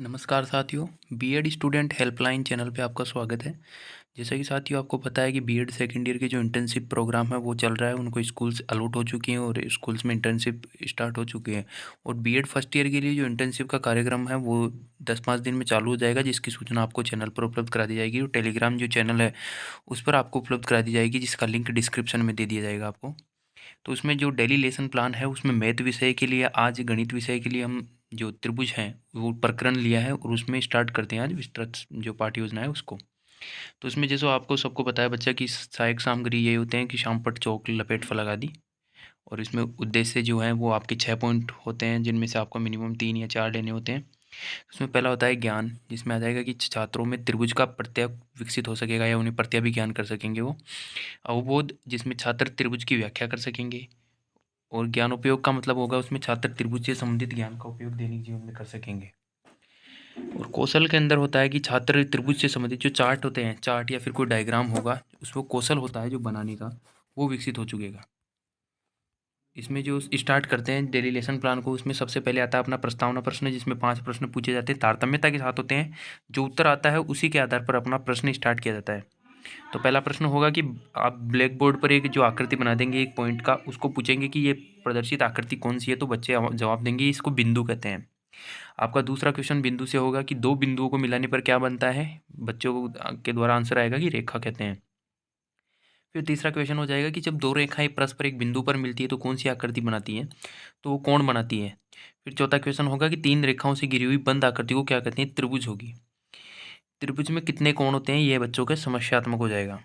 नमस्कार साथियों, BEd student helpline channel पे आपका स्वागत है। जैसा कि साथियों आपको पता है कि बीएड सेकेंड ईयर के जो इंटर्नशिप प्रोग्राम है वो चल रहा है, उनको स्कूल्स अलॉट हो चुकी हैं और स्कूल्स में इंटर्नशिप स्टार्ट हो चुके हैं। और बीएड फर्स्ट ईयर के लिए जो इंटर्नशिप का कार्यक्रम है वो 10-5 दिन में चालू हो जाएगा, जिसकी सूचना आपको चैनल पर उपलब्ध करा दी जाएगी और टेलीग्राम जो चैनल है उस पर आपको उपलब्ध करा दी जाएगी, जिसका लिंक डिस्क्रिप्शन में दे दिया जाएगा आपको। तो उसमें जो डेली लेसन प्लान है उसमें मैथ विषय के लिए, आज गणित विषय के लिए हम जो त्रिभुज हैं वो प्रकरण लिया है और उसमें स्टार्ट करते हैं आज विस्तृत जो पाठ्य योजना है उसको। तो इसमें जैसे आपको सबको पता है बच्चा कि सहायक सामग्री ये होते हैं कि शामपट चौक लपेट फलक आदि। और इसमें उद्देश्य जो है वो आपके 6 पॉइंट होते हैं, जिनमें से आपको मिनिमम 3 या 4 लेने होते हैं। उसमें पहला होता है ज्ञान, जिसमें आ जाएगा कि छात्रों में त्रिभुज का प्रत्यय विकसित हो सकेगा या उन्हें प्रत्यय भी ज्ञान कर सकेंगे वो। अवबोध, जिसमें छात्र त्रिभुज की व्याख्या कर सकेंगे। और ज्ञान उपयोग का मतलब होगा उसमें छात्र त्रिभुज से संबंधित ज्ञान का उपयोग दैनिक जीवन में कर सकेंगे। और कौशल के अंदर होता है कि छात्र त्रिभुज से संबंधित जो चार्ट होते हैं, चार्ट या फिर कोई डायग्राम होगा, उसमें कौशल होता है जो बनाने का, वो विकसित हो चुकेगा। इसमें जो स्टार्ट करते हैं डेली लेसन प्लान को, उसमें सबसे पहले आता है अपना प्रस्तावना प्रश्न, जिसमें 5 प्रश्न पूछे जाते हैं, तारतम्यता के साथ होते हैं। जो उत्तर आता है उसी के आधार पर अपना प्रश्न स्टार्ट किया जाता है। तो पहला प्रश्न होगा कि आप ब्लैक बोर्ड पर एक जो आकृति बना देंगे एक पॉइंट का, उसको पूछेंगे कि ये प्रदर्शित आकृति कौन सी है, तो बच्चे जवाब देंगे इसको बिंदु कहते हैं। आपका दूसरा क्वेश्चन बिंदु से होगा कि दो बिंदुओं को मिलाने पर क्या बनता है, बच्चों के द्वारा आंसर आएगा कि रेखा कहते हैं। फिर तीसरा क्वेश्चन हो जाएगा कि जब दो रेखाएं परस्पर एक बिंदु पर मिलती है तो कौन सी आकृति बनाती है, तो वो कोण बनाती है। फिर चौथा क्वेश्चन होगा कि तीन रेखाओं से घिरी हुई बंद आकृति को क्या कहते हैं, त्रिभुज होगी। त्रिभुज में कितने कोण होते हैं, यह बच्चों के समस्यात्मक हो जाएगा।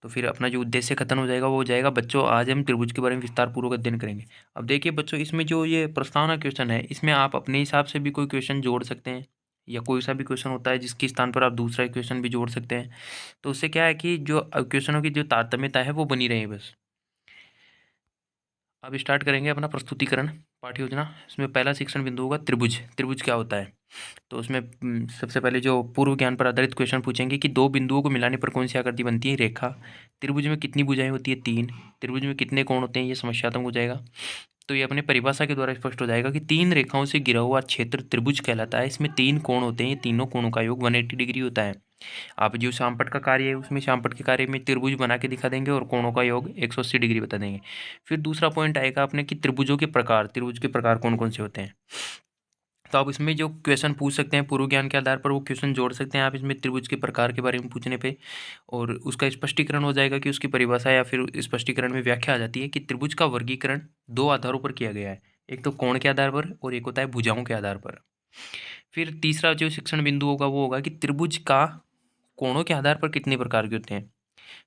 तो फिर अपना जो उद्देश्य खत्म हो जाएगा वो हो जाएगा बच्चों, आज हम त्रिभुज के बारे में विस्तार पूर्वक अध्ययन करेंगे। अब देखिए बच्चों, इसमें जो ये प्रस्तावना क्वेश्चन है इसमें आप अपने हिसाब से भी कोई क्वेश्चन जोड़ सकते हैं, या कोई सा भी क्वेश्चन होता है जिसके स्थान पर आप दूसरा क्वेश्चन भी जोड़ सकते हैं। तो उससे क्या है कि जो क्वेश्चनों की जो तारतम्यता है वो बनी रहे बस। अब स्टार्ट करेंगे अपना प्रस्तुतिकरण पाठ्य योजना। इसमें पहला शिक्षण बिंदु होगा त्रिभुज। त्रिभुज क्या होता है, तो उसमें सबसे पहले जो पूर्व ज्ञान पर आधारित क्वेश्चन पूछेंगे कि दो बिंदुओं को मिलाने पर कौन सी आकृति बनती है, रेखा। त्रिभुज में कितनी भुजाएं होती है, 3। त्रिभुज में कितने कोण होते हैं, ये समस्यात्मक हो जाएगा। तो ये अपने परिभाषा के द्वारा स्पष्ट हो जाएगा कि 3 रेखाओं से घिरा हुआ क्षेत्र त्रिभुज कहलाता है। इसमें 3 कोण होते हैं, ये तीनों कोणों का योग 180 डिग्री होता है। आप जो शामपट का कार्य है उसमें शामपट के कार्य में त्रिभुज बना के दिखा देंगे और कोणों का योग 180 डिग्री बता देंगे। फिर दूसरा पॉइंट आएगा अपने कि त्रिभुजों के प्रकार, त्रिभुज के प्रकार कौन कौन से होते हैं। तो आप इसमें जो क्वेश्चन पूछ सकते हैं पूर्व ज्ञान के आधार पर, वो क्वेश्चन जोड़ सकते हैं आप इसमें त्रिभुज के प्रकार के बारे में पूछने पे। और उसका स्पष्टीकरण हो जाएगा कि उसकी परिभाषा या फिर स्पष्टीकरण में व्याख्या आ जाती है कि त्रिभुज का वर्गीकरण 2 आधारों पर किया गया है, एक तो कोण के आधार पर और एक होता है भुजाओं के आधार पर। फिर तीसरा जो शिक्षण बिंदु होगा वो होगा कि त्रिभुज का कोणों के आधार पर कितने प्रकार के होते हैं।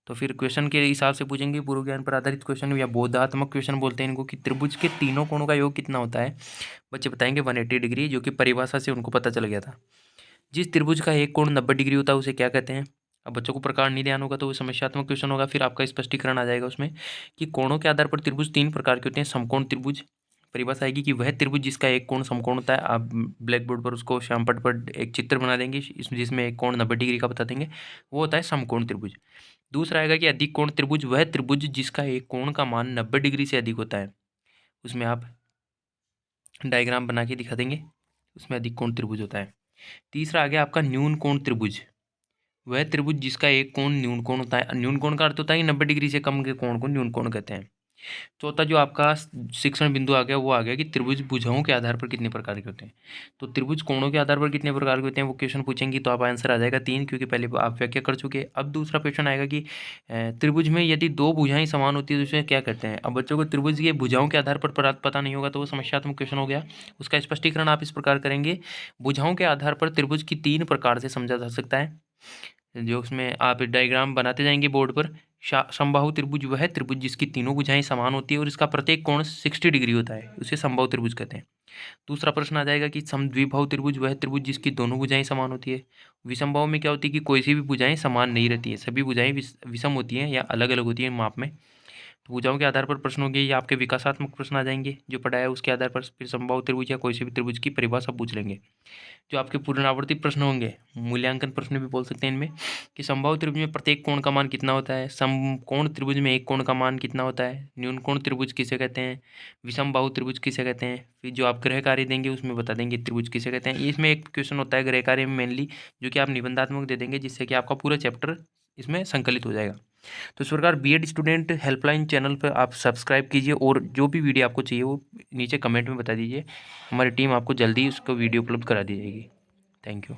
तो फिर क्वेश्चन के हिसाब से पूछेंगे, पूर्व ज्ञान पर आधारित क्वेश्चन या बोधात्मक क्वेश्चन बोलते हैं इनको, कि त्रिभुज के तीनों कोणों का योग कितना होता है। बच्चे बताएंगे 180 डिग्री, जो कि परिभाषा से उनको पता चल गया था। जिस त्रिभुज का एक कोण 90 डिग्री होता है उसे क्या कहते हैं। अब बच्चों को प्रकार नहीं ध्यान होगा तो वो समस्यात्मक क्वेश्चन होगा। फिर आपका स्पष्टीकरण आ जाएगा उसमें कि कोणों के आधार पर त्रिभुज 3 प्रकार के होते हैं। समकोण त्रिभुज, परिभाषा आएगी कि वह त्रिभुज जिसका एक कोण समकोण होता है। आप ब्लैक बोर्ड पर उसको श्यामपट्ट पर एक चित्र बना देंगे जिसमें एक कोण 90 डिग्री का बता देंगे, वो होता है समकोण त्रिभुज। दूसरा आएगा कि अधिक कोण त्रिभुज, वह त्रिभुज जिसका एक कोण का मान 90 डिग्री से अधिक होता है। उसमें आप डायग्राम बना के दिखा देंगे, उसमें अधिक कोण त्रिभुज होता है। तीसरा आ गया आपका न्यून कोण त्रिभुज, वह त्रिभुज जिसका एक कोण न्यून कोण होता है। न्यून कोण का अर्थ होता है कि 90 डिग्री से कम के कोण को न्यून कोण कहते हैं। चौथा जो आपका शिक्षण बिंदु आ गया वो आ गया कि त्रिभुज भुजाओं के आधार पर कितने प्रकार के होते हैं। तो त्रिभुज कोणों के आधार पर कितने प्रकार के होते हैं वो क्वेश्चन पूछेंगे, तो आप आंसर आ जाएगा 3, क्योंकि पहले आप व्याख्या कर चुके हैं। अब दूसरा क्वेश्चन आएगा कि त्रिभुज में यदि दो भुजाएं समान होती है तो उसे क्या कहते हैं। अब बच्चों को त्रिभुज की भुजाओं के आधार पर पता नहीं होगा तो वो समस्यात्मक क्वेश्चन हो गया। उसका स्पष्टीकरण आप इस प्रकार करेंगे, भुजाओं के आधार पर त्रिभुज की 3 प्रकार से समझा जा सकता है, जो उसमें आप डायग्राम बनाते जाएंगे बोर्ड पर। समबाहु त्रिभुज वह त्रिभुज जिसकी तीनों भुजाएं समान होती है और इसका प्रत्येक कोण 60 डिग्री होता है, उसे समबाहु त्रिभुज कहते हैं। दूसरा प्रश्न आ जाएगा कि समद्विबाहु त्रिभुज वह त्रिभुज जिसकी दोनों भुजाएं समान होती है। विषमबाहु में क्या होती है कि कोई सी भी भुजाएं समान नहीं रहती है, सभी भुजाएं विषम होती हैं या अलग अलग होती हैं माप में। भुजाओं के आधार पर प्रश्न होंगे या आपके विकासात्मक प्रश्न आ जाएंगे जो पढ़ाया उसके आधार पर, फिर समबाहु त्रिभुज या कोई से भी त्रिभुज की परिभाषा पूछ लेंगे। जो आपके पुनरावर्ती प्रश्न होंगे, मूल्यांकन प्रश्न भी बोल सकते हैं इनमें, कि समबाहु त्रिभुज में प्रत्येक कोण का मान कितना होता है, समकोण त्रिभुज में एक कोण का मान कितना होता है, न्यून कोण त्रिभुज किसे कहते हैं, विषम बाहु त्रिभुज किसे कहते हैं, फिर जो आप गृह कार्य देंगे उसमें बता देंगे त्रिभुज किसे कहते हैं। इसमें एक क्वेश्चन होता है गृह कार्य में मेनली, जो कि आप निबंधात्मक दे देंगे, जिससे कि आपका पूरा चैप्टर इसमें संकलित हो जाएगा। तो इस प्रकार बीएड स्टूडेंट हेल्पलाइन चैनल पर आप सब्सक्राइब कीजिए और जो भी वीडियो आपको चाहिए वो नीचे कमेंट में बता दीजिए, हमारी टीम आपको जल्दी उसको वीडियो उपलब्ध करा दी जाएगी। Thank you.